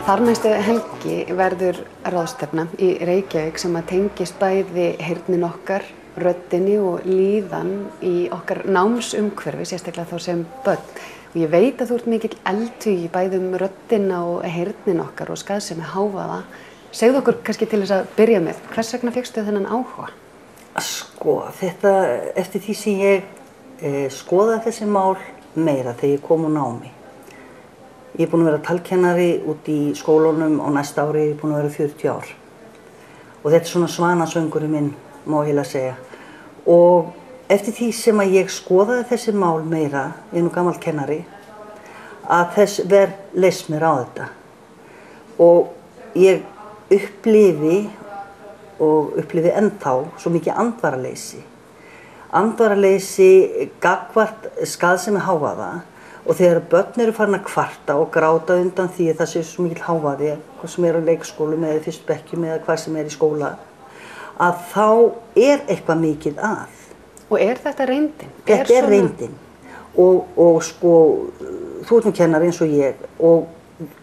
Þar næstu helgi verður ráðstefna í Reykjavík sem að tengist bæði heyrnin okkar, röddinni og líðan í okkar námsumhverfi, sérstaklega þá sem börn. Og ég veit að þú ert mikill eldhugi bæði röddina og heyrnin okkar og skaðsemi hávaða. Segðu okkur kannski til þess að byrja með, hvers vegna fékkstu þennan áhuga? Sko, þetta eftir því sem ég skoðaði þessi mál meira þegar ég kom úr námi. Ég er búin að vera talkennari út í skólunum og næsta ári er ég búin að vera 40 ár. Og þetta er svona svanasöngurinn minn, má ég eiginlega segja. Og eftir því sem að ég skoðaði þessi mál meira, ég er nú gamall kennari, að þess verð leist mér á þetta. Og ég upplifi ennþá svo mikið andvaraleysi. Andvaraleysi gagnvart skaðsemi hávaða. Og þegar börn eru farin að kvarta og gráta undan því að það sé svo mikil hávaði, hvað sem er á leikskólum eða fyrstu bekkjum eða hvað sem er í skóla, að þá er eitthvað mikið að. Og er þetta reyndin? Þetta er reyndin. Og sko, þú ert nú kennari eins og ég, og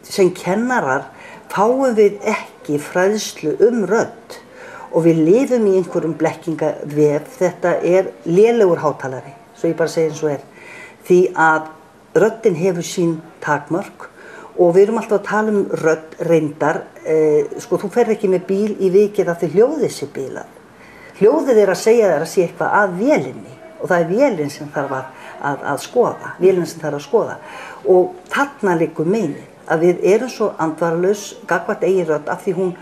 sem kennarar fáum við ekki fræðslu rödd. Og við lifum í einhverjum blekkingavef, þetta er lélegur hátalari, svo ég bara segi eins og er. Því að röddin hefur sín takmörk og við erum alltaf að tala rödd reyndar. Sko, þú ferð ekki með bíl í vikið af því hljóðið sé bílað. Hljóðið er að segja þér að sé eitthvað að vélinni og það er vélin sem þarf að skoða, vélin sem þarf að skoða. Og þarna liggur meinið að við erum svo andvaralaus gagnvart eigin rödd af því hún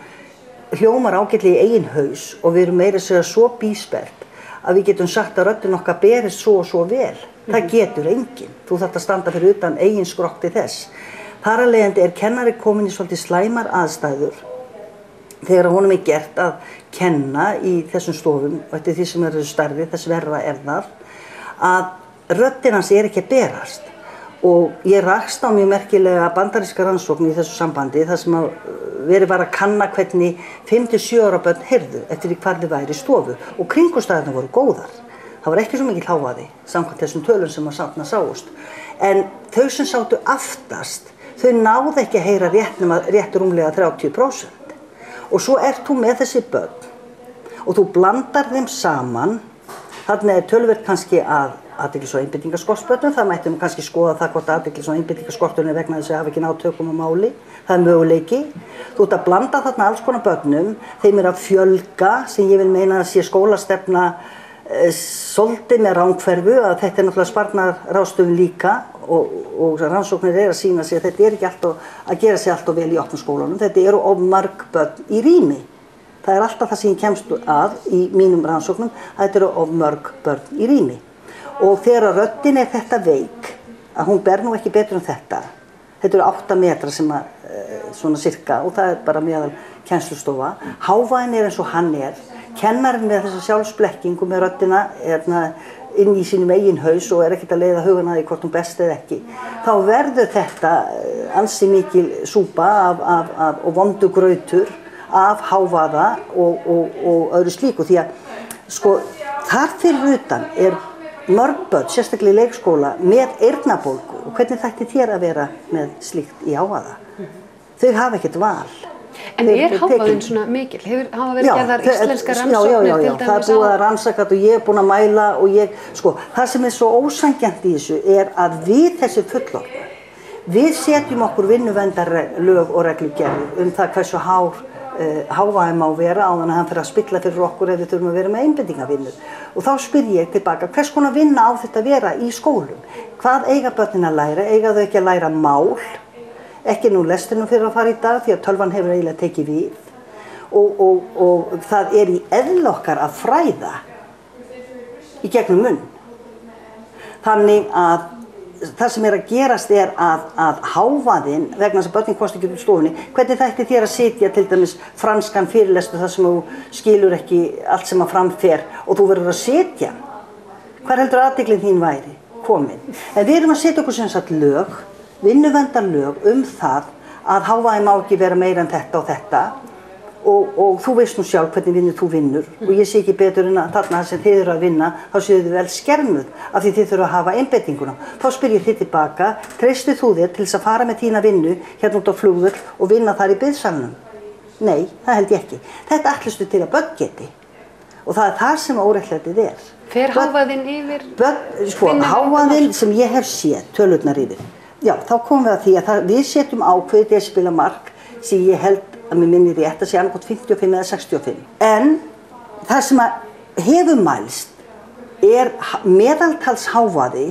hljómar ágætlega í eigin haus og við erum meira að segja svo bísperrt að við getum sagt að röddin okkar berist svo og svo vel. Það getur enginn. Þú þarft að standa fyrir utan eigin skrokti þess. Þar af leiðandi er kennari komin í svolítið slæmar aðstæður þegar honum er gert að kenna í þessum stofum og eftir því sem eru stærri, þess verra er það, að röddin hans er ekki að berast. Og ég rakst á mjög merkilega bandaríska rannsókn í þessu sambandi þar sem verið var að kanna hvernig 5-7 ára börn heyrðu eftir því hvar þau væri í stofu og kringumstæðurnar voru góðar. Það var ekki svo mikil hávaði samkvæmt þessum tölum sem að þarna sáust. En þau sem sátu aftast, þau náðu ekki að heyra rétt rúmlega 30%. Og svo ert þú með þessi börn og þú blandar þeim saman. Þarna er töluvert kannski að athyglis- og einbeitingarskortsbörnum. Það mættum kannski skoða það hvort athyglis- og einbeitingarskorturinn er vegna þess að hafa ekki náð tökum á máli. Það er möguleiki. Þú ert að blanda þarna alls konar börnum. Þeim er að fjölga sem ég vil meina að sé skólastefna svolítið með rangferðu að þetta er náttúrulega sparnaðarráðstöfun líka og rannsóknir er að sýna sig að þetta er ekki alltaf að gera sig alltaf vel í opnum skólunum. Þetta eru of mörg börn í rými. Það er alltaf það sem ég kemst að í mínum rannsóknum að þetta eru of mörg börn í rými. Og þegar röddin er þetta veik, að hún ber nú ekki betur en þetta. Þetta eru 8 metra sem svona cirka og það er bara meðal kennslustofa. Hávaðinn er eins og hann er. Kennarinn með þessa sjálfsblekkingu með röddina inn í sínum eigin haus og er ekkert að leiða hugan að því hvort hún best eða ekki. Þá verður þetta ansi mikil súpa og vondu grautur af hávaða og öðru slíku. Því að sko, þar fyrir utan er mörg börn, sérstaklega í leikskóla, með eyrnabólgu. Og hvernig þætti þér að vera með slíkt í hávaða? Þau hafa ekkert val. En er hávaðinn svona mikil? Hafa verið gerðar íslenskar rannsóknir til dæmis á? Já, það er búið að rannsaka og ég er búin að mæla og sko, það sem er svo ósanngjarnt í þessu er að við þessi fullorðnu, við setjum okkur vinnuverndarlög og reglugerðir það hversu hávaði má vera áður en hann fyrir að spilla fyrir okkur ef við þurfum að vera með einbeitingarvinnu. Og þá spyr ég tilbaka, hvers konar vinna á þetta að vera í skólum? Hvað eiga börnin að læra? Eiga þau ekki að læra mál? Ekki nú lestinum fyrir að fara í dag því að tölvan hefur eiginlega tekið við og það er í eðli okkar að fræða í gegnum munn. Þannig að það sem er að gerast er að hávaðinn vegna þess að börnin komast ekki út úr stofunni, hvernig þætti þér að sitja til dæmis franskan fyrirlestur þar sem þú skilur ekki allt sem að framfer og þú verður að sitja. Hvar heldur athyglin þín væri komin? En við erum að setja okkur sem sagt lög, vinnuverndarlög það að hávaði má ekki vera meira en þetta og þetta og þú veist nú sjálf hvernig vinnur þú vinnur og ég sé ekki betur en að þarna sem þið eru að vinna þá séu þið vel skermuð af því þið þurfa að hafa einbeitinguna. Þá spyr ég þið tilbaka, treystir þú þér til þess að fara með þína vinnu hérna út á flugvöll og vinna þar í biðsalnum? Nei, það held ég ekki. Þetta ætlustu til að börn geti og það það sem óréttlætið er. Fer hávaðinn yfir? Sko, hávaðinn sem ég hef séð tölurnar yfir. Já, þá komum við að því að við setjum ákveðið decibelamark sem ég held að mér minnir rétt að sé annað 55 eða 65. En það sem að hefur mælst er meðaltalshávaði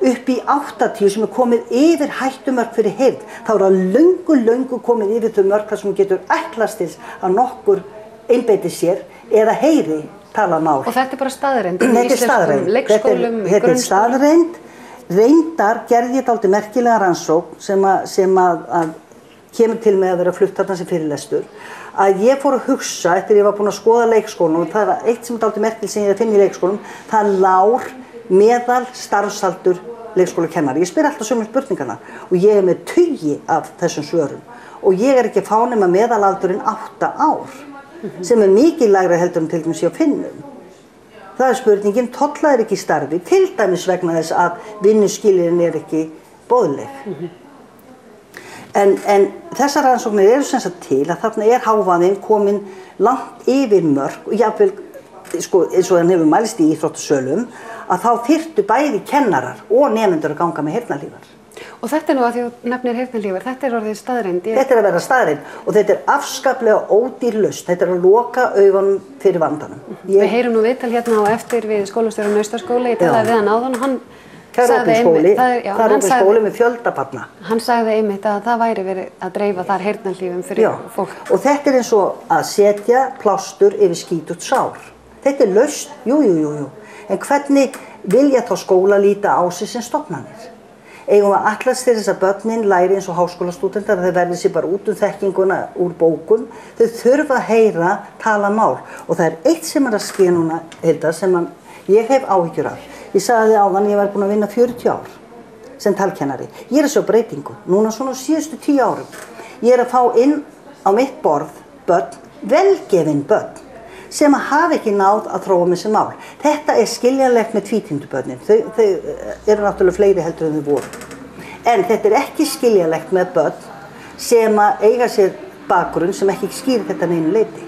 upp í 80 sem komið yfir hættumörk fyrir heyrn. Þá það löngu komið yfir þau mörk þar sem getur ætlast til að nokkur einbeiti sér eða heyri tala mál. Og þetta bara staðreynd? Þetta staðreynd. Leikskólum, þetta staðreynd. Reyndar gerði ég dálítið merkilega rannsókn sem að kemur til með að vera flutt þarna sem fyrirlestur, að ég fór að hugsa eftir ég var búin að skoða leikskólanum og það var eitt sem er dálítið merkilegt sem ég er að finna í leikskólum, það er lágur meðal starfsaldur leikskólakennari. Ég spyr alltaf sömu spurningarna og ég er með tugi af þessum svörum og ég er ekki að fá nema meðalaldurinn 8 ár sem er mikið lægra heldur en til dæmis ég á Finnum. Það er spurningin, tolla er ekki í starfi, til dæmis vegna þess að vinnuskilyrðin er ekki boðleg. En þessar rannsóknir eru sem sagt til að þarna er hávaðinn komin langt yfir mörk og jafnvel, sko, eins og hann hefur mælst í íþróttasölum, að þá þyrftu bæði kennarar og nemendur að ganga með heyrnarhlífar. Og þetta er nú að því þú nefnir heyrnarhlífar, þetta er orðið staðreynd. Þetta er að vera staðreynd og þetta er afskaplega ódýr lausn, þetta er að loka augunum fyrir vandanum. Við heyrum nú viðtal hérna á eftir við skólastjóra Naustárskóla, ég talaði við hann áðan og hann það er opin skóli með fjöldabarna. Hann sagði einmitt að það væri verið að dreifa þar heyrnarhlífum fyrir fólk. Og þetta er eins og að setja plástur yfir skítugt sár. Þetta er lausn, jú. En hvernig vilja þá skóla líta á sig sem stofnanir? Eigum að ætlast til þess að börnin læri eins og háskólastúdentar að þau verði sér bara út þekkinguna úr bókum. Þau þurfa að heyra tala mál. Og það er eitt sem er að ske núna, Hilda, sem ég hef áhyggjur af. Ég sagði áðan, ég var búin að vinna 40 ár sem talkennari. Ég er að sjá breytingu, núna svona síðustu 10 árum. Ég er að fá inn á mitt borð börn, velgefin börn, sem hafa ekki náð að þróa með þessi mál. Þetta er skiljanlegt með tvítýndubörnin. Þau eru náttúrulega fleiri heldur en þau voru. En þetta er ekki skiljanlegt með börn sem eiga sér bakgrunn sem ekki skýrir þetta neinu leyti.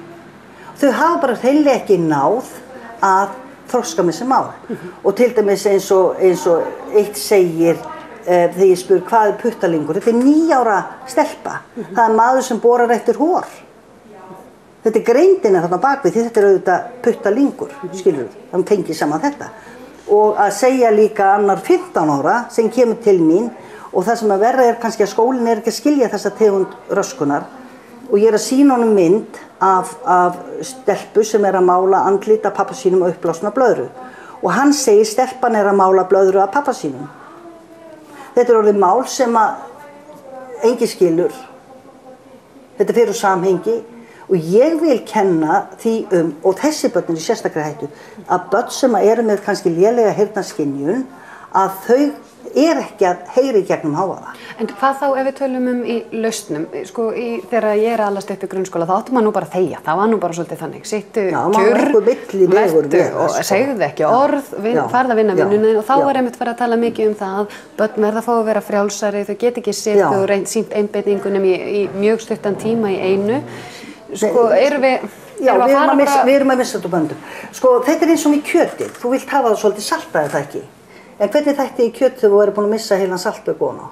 Þau hafa bara hreinlega ekki náð að þroska með þessi mál. Og til dæmis eins og eitt segir þegar ég spyr hvað er puttalingur. Þetta er 9 ára stelpa. Það er maður sem borar eftir hór. Þetta er greindina þarna bakvið því þetta er auðvitað puttalingur, skilur við. Það tengir saman þetta. Og að segja líka annar 15 ára sem kemur til mín og það sem að verra er kannski að skólinn er ekki að skilja þessa tegund röskunar og ég er að sýna honum mynd af stelpu sem er að mála andlit af pappa sínum og uppblásna blöðru og hann segir stelpan er að mála blöðru af pappa sínum. Þetta er orðið mál sem að engin skilur. Þetta fer úr samhengi og ég vil kenna því og þessi börn er í sérstakri hættu, að börn sem eru með kannski lélega heyrnarskynjun að þau er ekki að heyri gegnum hávaða. En hvað þá ef við tölum í lausnum, sko þegar ég er alast upp í grunnskóla þá áttum maður nú bara að þegja, það var nú bara svolítið þannig, sittu kjur, vertu og segðu ekki orð, farðu að vinna vinnunni og þá er einmitt farið að tala mikið um það að börn verða að fá að vera frjálsari, þau get ekki setið og sýnt einbeitingunum í mjög stuttan tíma í einu. Sko erum við erum að missa þetta böndum. Sko þetta er eins og með kjötið, þú vilt hafa það svolítið saltað það ekki. En hvernig þætti í kjöt þegar þú væri búin að missa heilan saltbögg ofan á?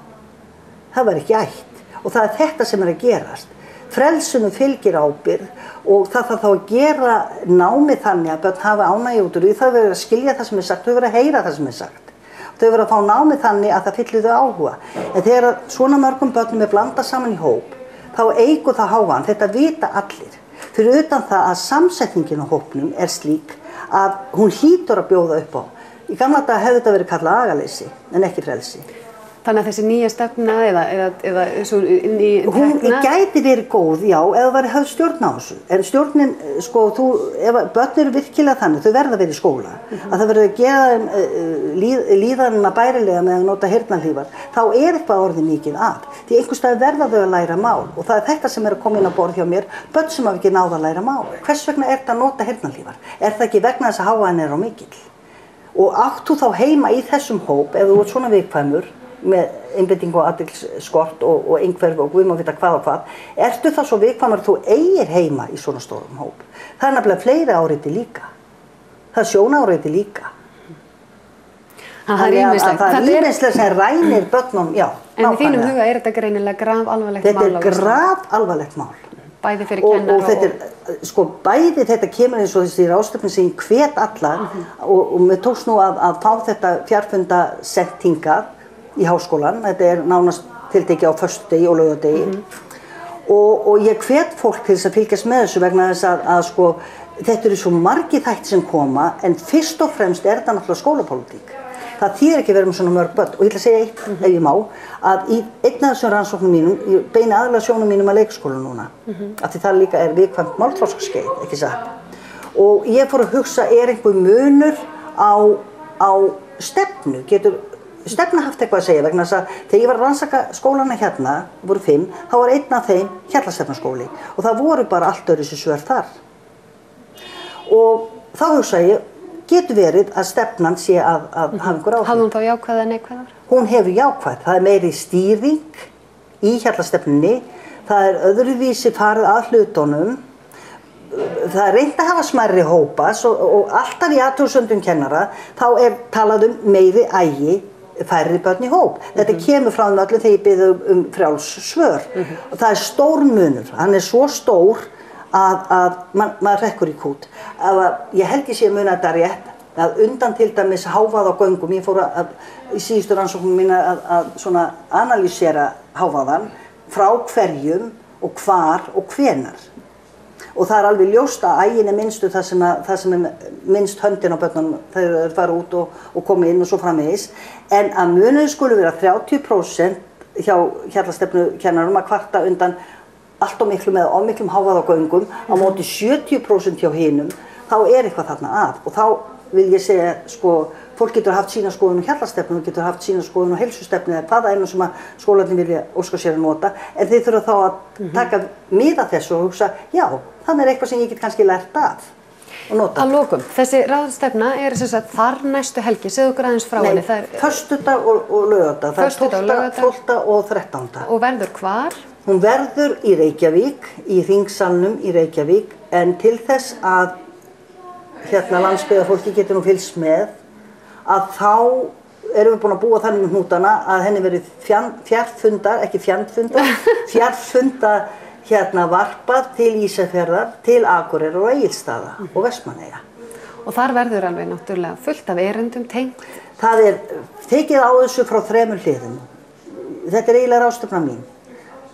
Það var ekki ætt. Og það er þetta sem er að gerast. Frelsinu fylgir ábyrgð og það þarf þá að gera námið þannig að börn hafa ánægju út úr því. Það verður að skilja það sem er sagt, þau verður að heyra það sem er sagt. Þau verður að fá námið þannig að það fyllir þau áhuga. En þegar svona mörgum börnum er blandað saman í hóp, þá eykur það hávaðann. Þetta vita allir. Fyrir utan það að samsetningin á hópnum er slík að hún hlýtur að bjóða upp á. Í gamla daga hefði þetta verið kallað agaleysi, en ekki frelsi. Þannig að þessi nýja stefna eða svo ný tekna? Hún gæti verið góð, já, ef það væri höfð stjórn á þessu. En stjórnin, sko, ef börn eru virkilega þannig, þau verða að vera í skóla, að það verður að gera þeim líðanina bærilega með að nota heyrnarhlífar, þá er eitthvað orðið mikið að. Því einhvers staðar verða þau að læra mál og það er þetta sem er að koma inn á borð hjá mér, börn sem hafa ekki náð að læra mál. Hvers vegna er þetta að nota heyrnarhlífar? Er það ekki vegna þess að hávaðinn er á mikill? Og átt þú þá heima í þessum hóp, ef þú ert svona viðkvæmur, með einbeitingu og athyglisskort og einhverfu og guð má vita hvað og hvað, ertu þá svo viðkvæmur að þú eigir heima í svona stórum hóp? Það er nefnilega fleiri áreiti líka. Það er sjónáreiti líka. Það er ýmislegt. Það er ýmislegt sem rænir börnum, já. En í þínum huga er þetta greinilega grafalvarlegt mál? Þetta er grafalvarlegt mál. Bæði fyrir kennar og þetta er, sko, bæði þetta kemur eins og þessi ráðstefnu sem ég hvet alla og mér tókst nú að fá þetta fjarfunda sent hingað í háskólan, þetta er nánast tiltekið á föstudegi og laugardegi og ég hvet fólk til þess að fylgjast með þessu vegna þess að sko, þetta eru svo margir þættir sem koma en fyrst og fremst er þetta náttúrulega skólapólitík. Það þýðir ekki verið með svona mörg börn og ég ætla að segja eitt, ef ég má, að í einn af þessum rannsóknum mínum, ég beini aðalega sjónum mínum að leikskóla núna, af því það líka er viðkvæmt málþroskaskeið, ekki satt. Og ég fór að hugsa, er einhver munur á stefnu, getur stefna haft eitthvað að segja vegna þess að þegar ég var að rannsaka skólana hérna, voru 5, þá var einn af þeim Hjallastefnaskóli og það voru bara allt öðruvísi svör þar. Og þá hugsaði ég, getur verið að stefnan sé að hafa einhver áhrif. Hafði hún þá jákvæð eða neikvæð áhrif? Hún hefur jákvæð, það er meiri stýring í Hjallastefnunni, það er öðruvísi farið að hlutunum, það er reynt að hafa smærri hópa og alltaf í athugasemdum kennara þá er talað meiri agi færri börn í hóp. Þetta kemur frá þeim öllum þegar ég bið frjáls svör. Og það er stór munur, hann er svo stór að maður hrekkur í kút. Ég held ég sé að muna þetta rétt að undan til dæmis hávaða á göngum, ég fór í síðustu rannsóknum mína að svona analýsera hávaðan frá hverjum og hvar og hvenar. Og það er alveg ljóst að ægin er minnstu það sem er minnst höndin á börnunum þegar þeir fara út og koma inn og svo framvegis. En að munurinn skuli vera 30% hjá Hjallastefnukennarum að kvarta undan allt of miklu með of miklum hávaða á göngum á móti 70% hjá hinum, þá er eitthvað þarna að. Og þá vil ég segja, sko, fólk getur haft sína skoðun á Hjallastefnu, getur haft sína skoðun á heilsustefnu eða hvaða einu sem að skólarnir vilja óska sér að nota, en þeir þurfa þá að taka mið af þessu og hugsa, já, þannig er eitthvað sem ég get kannski lært af og nota. Að lokum, þessi ráðstefna er sem sagt þar næstu helgi, segðu okkur aðeins frá henni. Nei, föstudag og laugardag, það er 12. og 13. Og verður hvar? Hún verður í Reykjavík, í Hringsalnum í Reykjavík, en til þess að landsbyggðarfólki getur nú fylgst með, að þá erum við búin að búa þannig með hnútana að henni verið fjarfundar, ekki fjandfundar, fjarfundar varpað til Ísafjarðar, til Akureyrar og Egilsstaða og Vestmannaeyja. Og þar verður alveg náttúrulega fullt af erindum tengt? Það er tekið á þessu frá 3 hliðum. Þetta er eiginlega ráðstefna mín.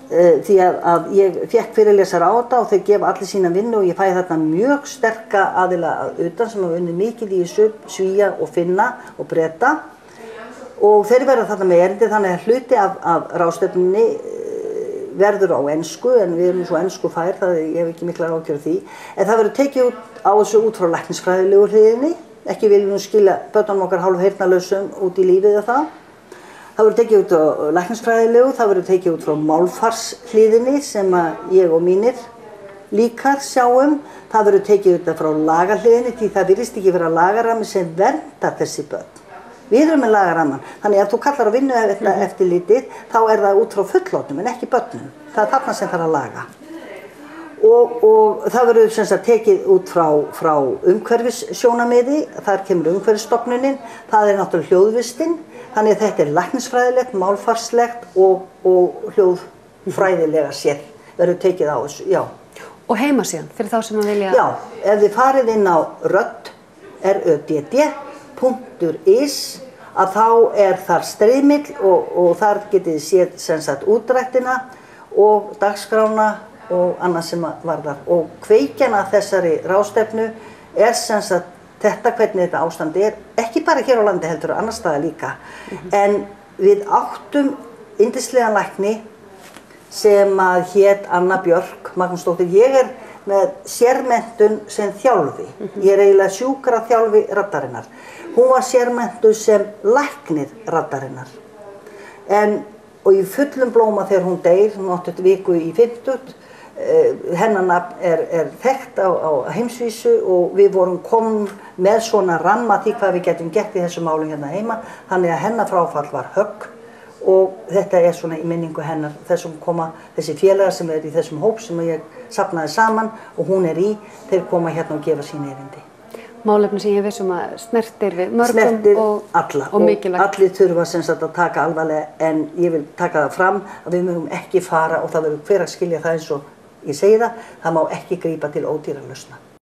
Því að ég fékk fyrirlesara á þetta og þeir gefa allir sína vinnu og ég fæ þarna mjög sterka aðila utan sem hafa unnið mikið í þessu, Svía og Finna og Breta og þeir verða þarna með erindi þannig að hluti af ráðstefnunni verður á ensku en við erum svo ensku fær, ég hef ekki mikla ágjörð því en það verður tekið á þessu út frá læknisfræðilegu hliðinni, ekki viljum við skilja börnunum okkar hálf heyrnarlausum út í lífið eða það. Það verður tekið út á læknisfræðilegu, það verður tekið út frá málfarshliðinni sem ég og mínir líkar sjáum. Það verður tekið út frá lagahliðinni því það virðist ekki vera lagarammi sem verndar þessi börn. Við erum með lagaramman, þannig að þú kallar á vinnu eftirlitið, þá er það út frá fullorðnum en ekki börnum. Það er þarna sem þarf að laga. Og það verður sem sagt tekið út frá umhverfissjónarmiði, þar kemur umhverfisstofnunin, það er náttúrulega hljóðvistin, þannig að þetta er læknisfræðilegt, málfarslegt og hljóðfræðilega sér verður tekið á þessu, já. Og heimasíðan, fyrir þá sem að vilja... Já, ef þið farið inn á rödd.is að þá er þar streymill og þar getið þið séð sem sagt útdrættina og dagskrána og annað sem varðar. Og kveikjan að þessari ráðstefnu er sem sagt þetta hvernig þetta ástand er, ekki bara hér á landi heldur og annar staðar líka, en við áttum yndislegan lækni sem að hét Anna Björk Magnúsdóttir. Ég með sérmenntun sem þjálfi. Ég eiginlega sjúkraþjálfi raddarinnar. Hún var sérmenntuð sem læknir raddarinnar. Og í fullum blóma þegar hún deyr, hún átti viku í 50, hennar nafn er þekkt á heimsvísu og við vorum komin með svona ramma því hvað við getum gert í þessu málum hérna heima. Þannig að hennar fráfall var högg og þetta svona í minningu hennar. Þessum koma þessi félagar sem í þessum hóp sem ég safnaði saman og hún í, þeir koma hérna og gefa sín erindi. Málefni sem ég vissum að snertir við mörgum og mikilvægt. Allir þurfa sem sagt að taka alvarlega en ég vil taka það fram að við mögum ekki fara og það verður hver að skilja það eins og ég segi það má ekki grípa til ódýra lausna.